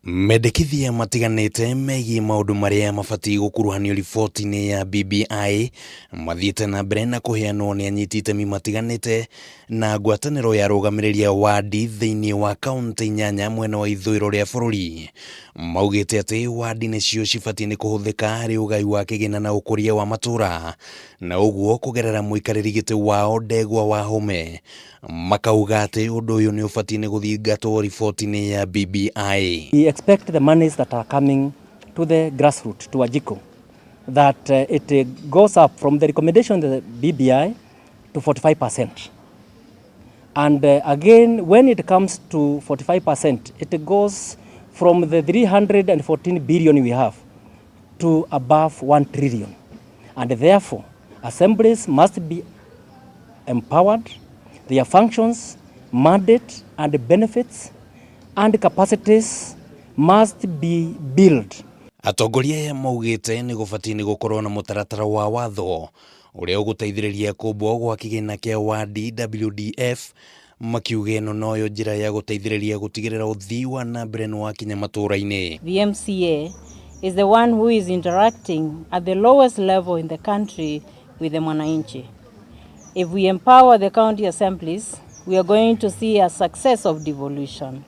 Mendekithia matiganite megiĩ maũndũ marĩa mabatie gũkuruhanio riboti-inĩ ya BBI mathiĩte na mbere na kũheanwo nĩ anyiti itemi matiganite na ngwataniro ya arugamiriri wadi thĩinĩ wa kaunti 8 mwena wa ithuiro rĩa bũrũri. Maugite atĩ wadi nicio cibatie nikuhuthika harĩ ugai wa kigina na ukuria wa matũra, na ũguo kũgerera mũikarĩri gĩtĩ wao Ndegwa wa Home. Makauga atĩ ũndũ ũyũ nĩ ũbatie nĩ gũthingatwo riboti-inĩ ya BBI. We expect the monies that are coming to the grassroots, to Icigo, that it goes up from the recommendation of the BBI to 45%. And again, when it comes to 45%, it goes from the 314 billion we have to above 1 trillion. And therefore, assemblies must be empowered, their functions, mandate and benefits and capacities must be built. Atongoria aya maugite ni gubatie ni gukorwo na mutaratara wa watho uria uguteithĩrĩria kumbwo gwa kigina kia wadi WDF, makiuga ĩno noyo njĩra ya guteithĩrĩria gutigĩrĩra ũthii wa na mbere wa kinya matũra-inĩ. The MCA is the one who is interacting at the lowest level in the country with the mwananchi. If we empower the county assemblies, we are going to see a success of devolution.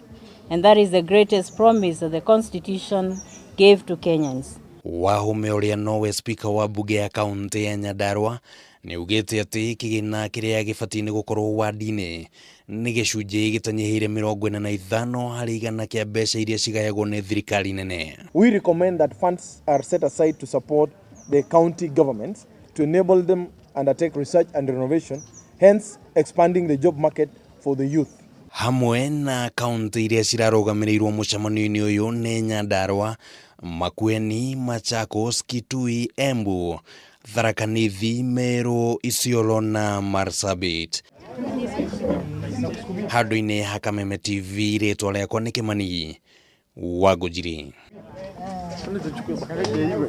And that is the greatest promise that the Constitution gave to Kenyans. Wahome uria nowe speaker wa bunge ya kaunti ya Nyandarua ni ugite ati kigina kiria gibatie ni gukorwo wadi-ini ni gicunjĩ gĩtanyihĩire 45 harĩ igana kia mbeca iria cigayagwo nĩ thirikari nene. We recommend that funds are set aside to support the county governments to enable them undertake research and renovation, hence expanding the job market for the youth. Hamwe na kaunti iria cirarũgamĩrĩirwo mũcemanio-inĩ ũyũ nĩ Nyandarua, Makueni, Machakos, Kitui, Embu, Tharaka Nithi, Meru, Isiolo na Marsabit. Handũ-inĩ ha Kameme TV, rĩtwa rĩakwa nĩ Kĩmani wa Ngũnjiri.